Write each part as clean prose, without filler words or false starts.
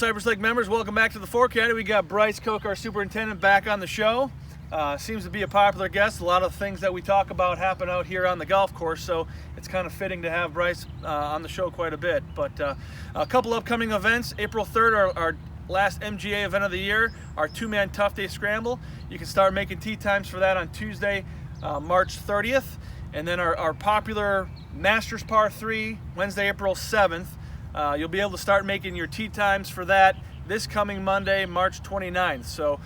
Cypress Lake members, welcome back to the Forecaddie. We got Bryce Koch, our superintendent, back on the show. Seems to be a popular guest. A lot of things that we talk about happen out here on the golf course, so it's kind of fitting to have Bryce on the show quite a bit. But a couple upcoming events. April 3rd, our last MGA event of the year, our two-man Tough Day Scramble. You can start making tee times for that on Tuesday, March 30th. And then our popular Masters Par 3, Wednesday, April 7th. You'll be able to start making your tee times for that this coming Monday, March 29th. So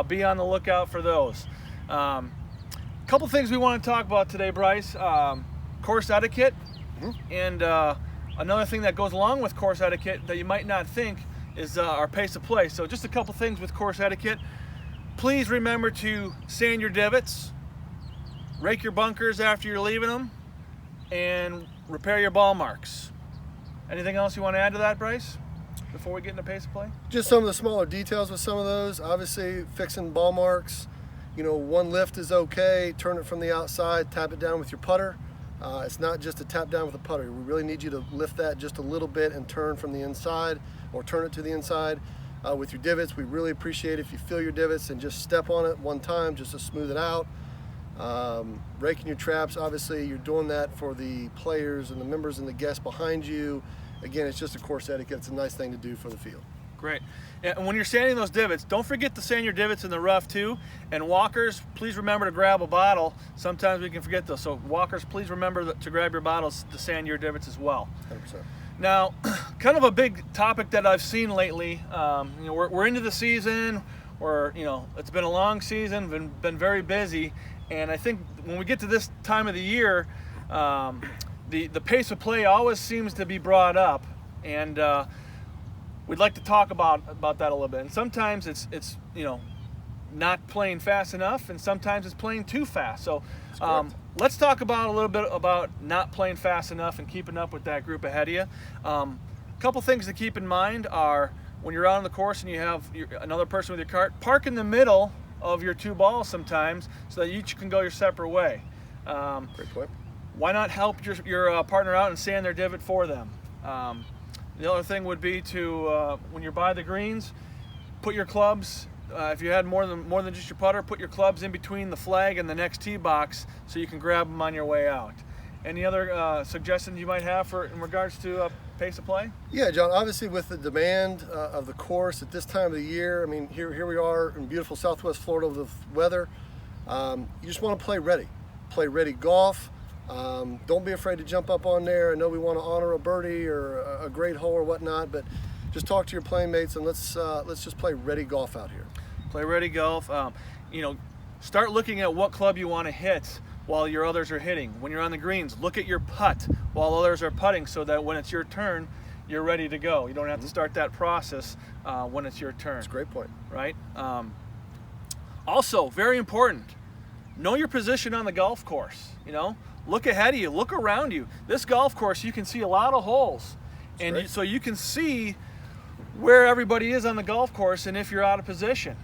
be on the lookout for those. Couple things we want to talk about today, Bryce. Course etiquette. And another thing that goes along with course etiquette that you might not think is our pace of play. So just a couple things with course etiquette. Please remember to sand your divots, rake your bunkers after you're leaving them, and repair your ball marks. Anything else you want to add to that, Bryce, before we get into pace of play? Just some of the smaller details with some of those. Obviously, fixing ball marks. You know, one lift is okay. Turn it from the outside, tap it down with your putter. It's not just a tap down with a putter. We really need you to lift that just a little bit and turn from the inside, or turn it to the inside. With your divots, we really appreciate if you fill your divots and just step on it one time just to smooth it out. Raking your traps, obviously you're doing that for the players and the members and the guests behind you. Again, it's just a course etiquette. It's a nice thing to do for the field. Great. And when you're sanding those divots, don't forget to sand your divots in the rough too. And walkers, please remember to grab a bottle. Sometimes we can forget those. So walkers, please remember to grab your bottles to sand your divots as well. 100%. Now, kind of a big topic that I've seen lately, you know, we're into the season, or you know, it's been a long season, been very busy. And I think when we get to this time of the year, the pace of play always seems to be brought up, and we'd like to talk about that a little bit. And sometimes it's you know, not playing fast enough, and sometimes it's playing too fast. So let's talk about a little bit about not playing fast enough and keeping up with that group ahead of you. A couple things to keep in mind are when you're out on the course and you have another person with your cart, park in the middle of your two balls sometimes, so that each can go your separate way. Great point. Why not help your partner out and sand their divot for them? The other thing would be to, when you're by the greens, put your clubs, if you had more than just your putter, put your clubs in between the flag and the next tee box so you can grab them on your way out. Any other suggestions you might have in regards to pace of play? Yeah, John, obviously with the demand of the course at this time of the year, I mean, here we are in beautiful Southwest Florida with the weather. You just want to play ready. Play ready golf. Don't be afraid to jump up on there. I know we want to honor a birdie or a great hole or whatnot, but just talk to your playmates and let's just play ready golf out here. Play ready golf. You know, start looking at what club you want to hit while your others are hitting. When you're on the greens, look at your putt while others are putting, so that when it's your turn, you're ready to go. You don't have to start that process when it's your turn. That's a great point. Right? Also, very important, know your position on the golf course. You know, look ahead of you, look around you. This golf course, you can see a lot of holes. And so you can see where everybody is on the golf course and if you're out of position.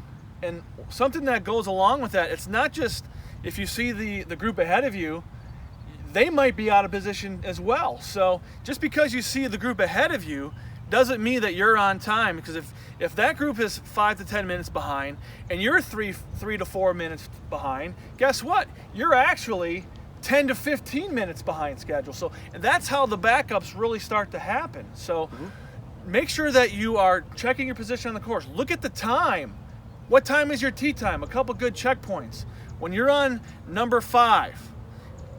And something that goes along with that, it's not just if you see the group ahead of you, they might be out of position as well. So just because you see the group ahead of you doesn't mean that you're on time, because if that group is 5 to 10 minutes behind and you're 3 to 4 minutes behind, guess what? You're actually 10 to 15 minutes behind schedule. So that's how the backups really start to happen. So make sure that you are checking your position on the course. Look at the time. What time is your tee time? A couple good checkpoints. When you're on number 5,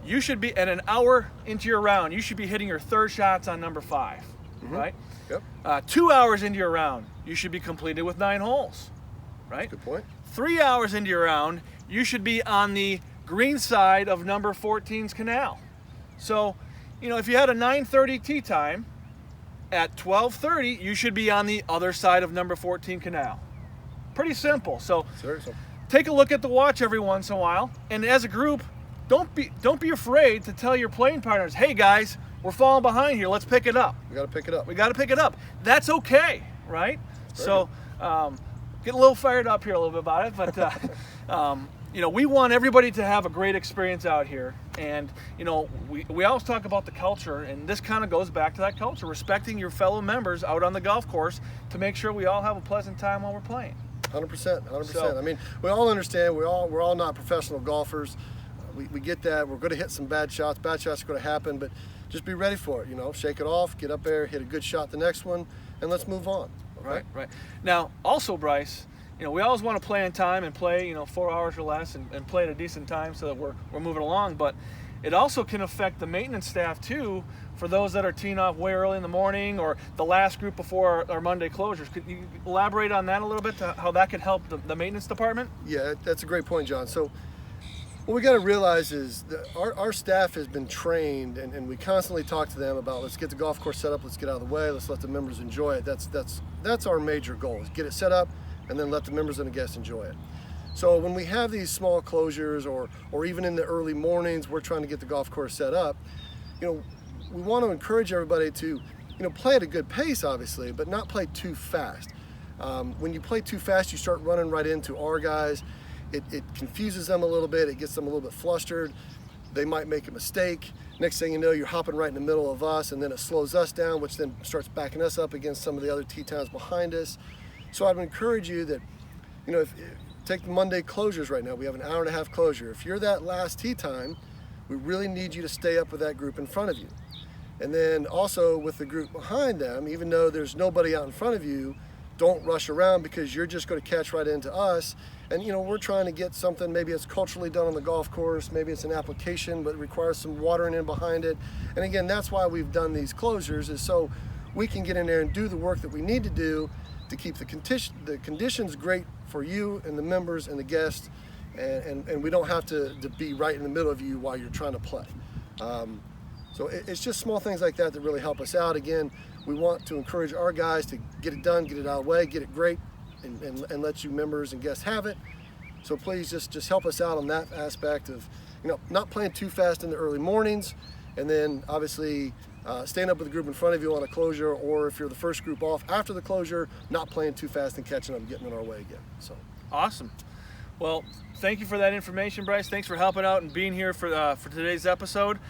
you should be at an hour into your round. You should be hitting your third shots on number 5, right? Yep. 2 hours into your round, you should be completed with 9 holes, right? Good point. 3 hours into your round, you should be on the green side of number 14's canal. So, you know, if you had a 9:30 tee time, at 12:30, you should be on the other side of number 14 canal. Pretty simple. So take a look at the watch every once in a while, and as a group, don't be afraid to tell your playing partners, hey guys, we're falling behind here, let's pick it up. We got to pick it up. We got to pick it up. That's okay, right? So get a little fired up here a little bit about it, but you know, we want everybody to have a great experience out here. And, you know, we always talk about the culture, and this kind of goes back to that culture, respecting your fellow members out on the golf course to make sure we all have a pleasant time while we're playing. 100%, 100%. So, I mean, we all understand, we're all not professional golfers. We get that. We're going to hit some bad shots. Bad shots are going to happen, but just be ready for it. You know, shake it off, get up there, hit a good shot the next one, and let's move on. Okay? Right. Now, also, Bryce, you know, we always want to play on time and play, you know, 4 hours or less and play at a decent time so that we're moving along. But it also can affect the maintenance staff too, for those that are teeing off way early in the morning or the last group before our Monday closures. Could you elaborate on that a little bit, to how that could help the maintenance department? Yeah, that's a great point, John. So what we got to realize is that our staff has been trained, and we constantly talk to them about, let's get the golf course set up, let's get out of the way, let's let the members enjoy it. That's our major goal, is get it set up and then let the members and the guests enjoy it. So when we have these small closures, or even in the early mornings, we're trying to get the golf course set up, you know, we want to encourage everybody to, you know, play at a good pace, obviously, but not play too fast. When you play too fast, you start running right into our guys. It confuses them a little bit. It gets them a little bit flustered. They might make a mistake. Next thing you know, you're hopping right in the middle of us, and then it slows us down, which then starts backing us up against some of the other tee times behind us. So I'd encourage you that, you know, take the Monday closures right now. We have an hour-and-a-half closure. If you're that last tee time, we really need you to stay up with that group in front of you. And then also with the group behind them, even though there's nobody out in front of you, don't rush around, because you're just going to catch right into us. And, you know, we're trying to get something, maybe it's culturally done on the golf course, maybe it's an application, but it requires some watering in behind it. And again, that's why we've done these closures, is so we can get in there and do the work that we need to do to keep the conditions great for you and the members and the guests, and we don't have to be right in the middle of you while you're trying to play. So it's just small things like that that really help us out. Again, we want to encourage our guys to get it done, get it out of the way, get it great, and let you members and guests have it. So please just help us out on that aspect of, you know, not playing too fast in the early mornings, and then obviously staying up with the group in front of you on a closure, or if you're the first group off after the closure, not playing too fast and catching up and getting in our way again. So awesome. Well, thank you for that information, Bryce. Thanks for helping out and being here for today's episode.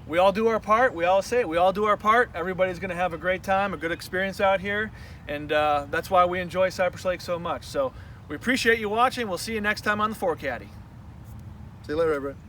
We all do our part. We all say it. We all do our part. Everybody's going to have a great time, a good experience out here, and that's why we enjoy Cypress Lake so much. So we appreciate you watching. We'll see you next time on the Forecaddie. See you later, everybody.